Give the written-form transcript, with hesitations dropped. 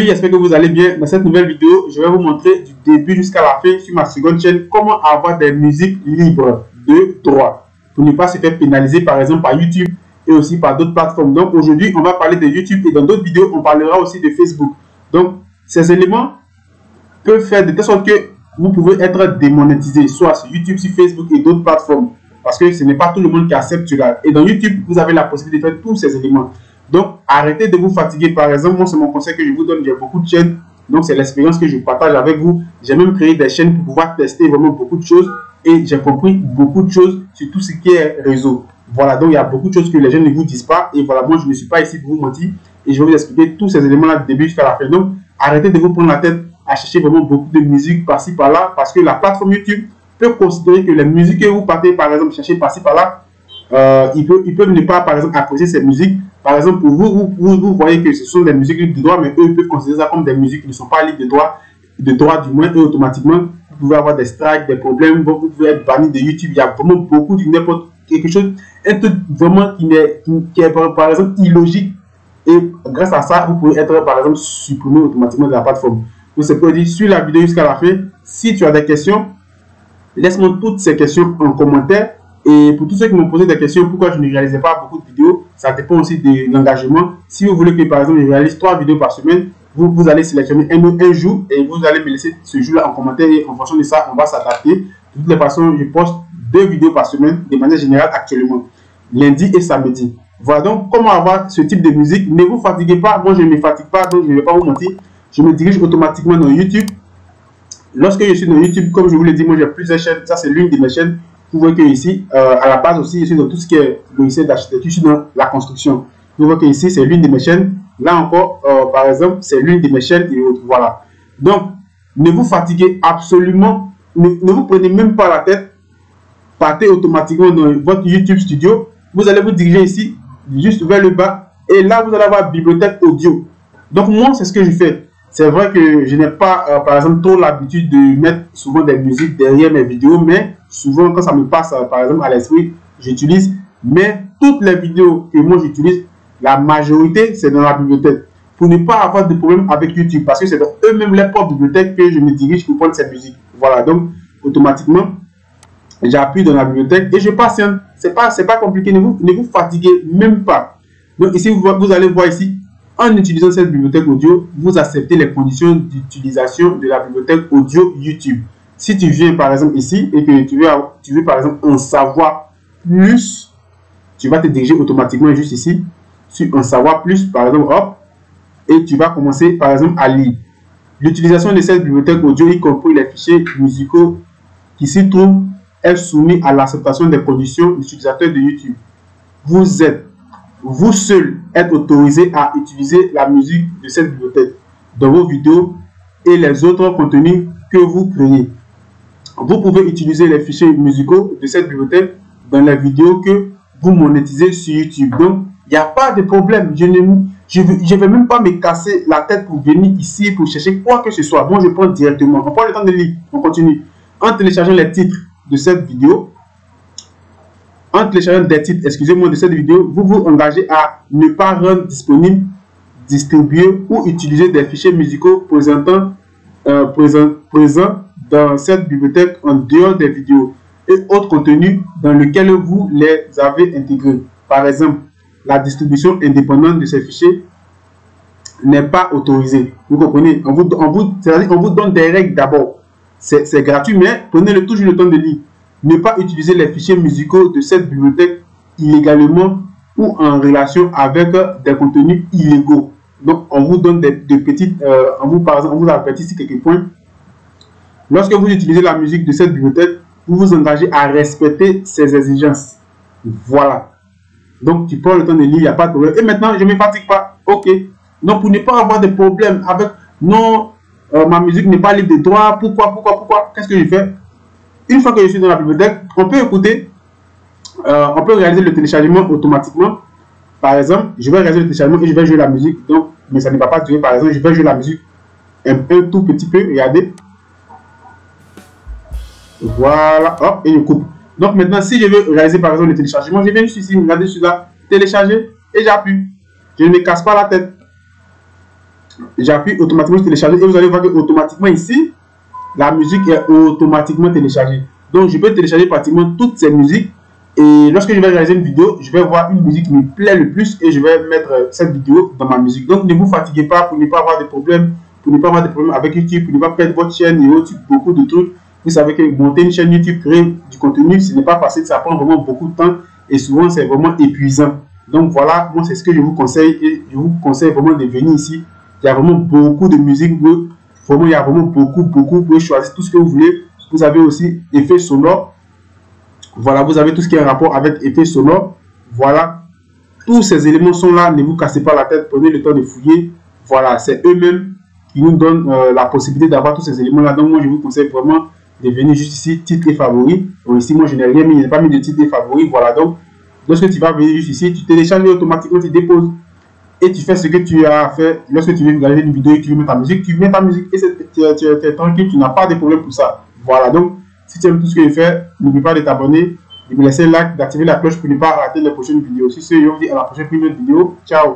Salut, j'espère que vous allez bien. Dans cette nouvelle vidéo, je vais vous montrer du début jusqu'à la fin sur ma seconde chaîne comment avoir des musiques libres de droit pour ne pas se faire pénaliser par exemple par YouTube et aussi par d'autres plateformes. Donc aujourd'hui, on va parler de YouTube et dans d'autres vidéos, on parlera aussi de Facebook. Donc ces éléments peuvent faire de telle sorte que vous pouvez être démonétisé, soit sur YouTube, sur Facebook et d'autres plateformes. Parce que ce n'est pas tout le monde qui accepte cela. Et dans YouTube, vous avez la possibilité de faire tous ces éléments. Donc, arrêtez de vous fatiguer. Par exemple, moi, c'est mon conseil que je vous donne. J'ai beaucoup de chaînes. Donc, c'est l'expérience que je partage avec vous. J'ai même créé des chaînes pour pouvoir tester vraiment beaucoup de choses. Et j'ai compris beaucoup de choses sur tout ce qui est réseau. Voilà, donc il y a beaucoup de choses que les gens ne vous disent pas. Et voilà, moi, je ne suis pas ici pour vous mentir. Et je vais vous expliquer tous ces éléments-là du début jusqu'à la fin. Donc, arrêtez de vous prendre la tête à chercher vraiment beaucoup de musique par-ci, par-là. Parce que la plateforme YouTube peut considérer que les musiques que vous partez, par exemple, chercher par-ci, par-là, ils peuvent ne pas, par exemple, apprécier ces musiques. Par exemple, pour vous voyez que ce sont des musiques libres de droit, mais eux, ils peuvent considérer ça comme des musiques qui ne sont pas libres de droit du moins, et automatiquement, vous pouvez avoir des strikes, des problèmes, vous pouvez être banni de YouTube. Il y a vraiment beaucoup de n'importe quelque chose, un truc vraiment qui est par exemple, illogique. Et grâce à ça, vous pouvez être, par exemple, supprimé automatiquement de la plateforme. Donc, c'est pour dire, suis la vidéo jusqu'à la fin. Si tu as des questions, laisse-moi toutes ces questions en commentaire. Et pour tous ceux qui m'ont posé des questions, pourquoi je ne réalisais pas beaucoup de vidéos, ça dépend aussi de l'engagement. Si vous voulez que, par exemple, je réalise 3 vidéos par semaine, vous allez sélectionner un jour et vous allez me laisser ce jour-là en commentaire. Et en fonction de ça, on va s'adapter. De toutes les façons, je poste 2 vidéos par semaine de manière générale actuellement, lundi et samedi. Voilà donc comment avoir ce type de musique. Ne vous fatiguez pas. Moi, je ne me fatigue pas, donc je ne vais pas vous mentir. Je me dirige automatiquement dans YouTube. Lorsque je suis dans YouTube, comme je vous l'ai dit, moi j'ai plusieurs chaînes. Ça, c'est l'une de mes chaînes. Vous voyez que ici, à la base aussi, je suis dans tout ce qui est logiciel d'architecture, je suis dans la construction. Vous voyez que ici, c'est l'une de mes chaînes. Là encore, par exemple, c'est l'une de mes chaînes et autres. Voilà. Donc, ne vous fatiguez absolument. Ne vous prenez même pas la tête. Partez automatiquement dans votre YouTube Studio. Vous allez vous diriger ici, juste vers le bas. Et là, vous allez avoir bibliothèque audio. Donc, moi, c'est ce que je fais. C'est vrai que je n'ai pas, par exemple, trop l'habitude de mettre souvent des musiques derrière mes vidéos, mais souvent, quand ça me passe, par exemple, à l'esprit, j'utilise. Mais toutes les vidéos que moi j'utilise, la majorité, c'est dans la bibliothèque. Pour ne pas avoir de problème avec YouTube, parce que c'est dans eux-mêmes les propres bibliothèques que je me dirige pour prendre cette musique. Voilà, donc, automatiquement, j'appuie dans la bibliothèque et je patiente. C'est pas compliqué, ne vous fatiguez même pas. Donc, ici, vous allez voir ici, en utilisant cette bibliothèque audio, vous acceptez les conditions d'utilisation de la bibliothèque audio YouTube. Si tu viens par exemple ici et que tu veux par exemple en savoir plus, tu vas te diriger automatiquement juste ici sur en savoir plus, par exemple, hop, et tu vas commencer par exemple à lire. L'utilisation de cette bibliothèque audio, y compris les fichiers musicaux qui s'y trouvent, est soumise à l'acceptation des conditions d'utilisateurs de YouTube. Vous seul êtes autorisé à utiliser la musique de cette bibliothèque dans vos vidéos et les autres contenus que vous créez. Vous pouvez utiliser les fichiers musicaux de cette bibliothèque dans les vidéos que vous monétisez sur YouTube. Donc, il n'y a pas de problème. Je ne vais même pas me casser la tête pour venir ici pour chercher quoi que ce soit. Bon, je prends directement. On prend le temps de lire. On continue. En téléchargeant les titres de cette vidéo, en téléchargeant des titres, excusez-moi, de cette vidéo, vous vous engagez à ne pas rendre disponible, distribuer ou utiliser des fichiers musicaux présents dans cette bibliothèque en dehors des vidéos et autres contenus dans lesquels vous les avez intégrés. Par exemple, la distribution indépendante de ces fichiers n'est pas autorisée. Vous comprenez? On vous donne des règles d'abord. C'est gratuit, mais prenez toujours le temps de lire. Ne pas utiliser les fichiers musicaux de cette bibliothèque illégalement ou en relation avec des contenus illégaux. Donc, on vous donne de petites, par exemple, on vous avertit ici quelques points. Lorsque vous utilisez la musique de cette bibliothèque, vous vous engagez à respecter ces exigences. Voilà. Donc, tu prends le temps de lire, il n'y a pas de problème. Et maintenant, je ne me fatigue pas. OK. Donc, pour ne pas avoir de problème avec non, ma musique n'est pas libre de droit. Pourquoi? Qu'est-ce que je fais? Une fois que je suis dans la bibliothèque, on peut écouter, on peut réaliser le téléchargement automatiquement. Par exemple, je vais réaliser le téléchargement et je vais jouer la musique. Donc, mais ça ne va pas durer. Par exemple, je vais jouer la musique un tout petit peu. Regardez. Voilà. Hop, et je coupe. Donc, maintenant, si je veux réaliser par exemple le téléchargement, je viens juste ici, regardez celui-là, télécharger et j'appuie. Je ne me casse pas la tête. J'appuie automatiquement sur télécharger et vous allez voir que automatiquement ici, la musique est automatiquement téléchargée. Donc je peux télécharger pratiquement toutes ces musiques et lorsque je vais réaliser une vidéo, je vais voir une musique qui me plaît le plus et je vais mettre cette vidéo dans ma musique. Donc ne vous fatiguez pas pour ne pas avoir de problèmes, avec YouTube, pour ne pas perdre votre chaîne et autres, beaucoup de trucs. Vous savez que monter une chaîne YouTube, créer du contenu, ce n'est pas facile, ça prend vraiment beaucoup de temps et souvent c'est vraiment épuisant. Donc voilà, moi c'est ce que je vous conseille et je vous conseille vraiment de venir ici. Il y a vraiment beaucoup de musique, vraiment il y a vraiment beaucoup, vous pouvez choisir tout ce que vous voulez. Vous avez aussi effets sonores. Voilà, vous avez tout ce qui est en rapport avec effets sonores. Voilà, tous ces éléments sont là, ne vous cassez pas la tête, prenez le temps de fouiller. Voilà, c'est eux-mêmes qui nous donnent la possibilité d'avoir tous ces éléments là. Donc moi je vous conseille vraiment de venir juste ici, titre et favoris. Donc ici moi je n'ai rien mis, je n'ai pas mis de titre et favoris. Voilà, donc lorsque tu vas venir juste ici, tu télécharges automatiquement, tu déposes et tu fais ce que tu as fait. Lorsque tu veux regarder une vidéo et tu veux mettre ta musique, tu mets ta musique et tu es tranquille, tu n'as pas de problème pour ça. Voilà, donc si tu aimes tout ce que je fais, n'oublie pas de t'abonner, de me laisser like, d'activer la cloche pour ne pas rater les prochaines vidéos. Si c'est, je vous dis à la prochaine vidéo. Ciao.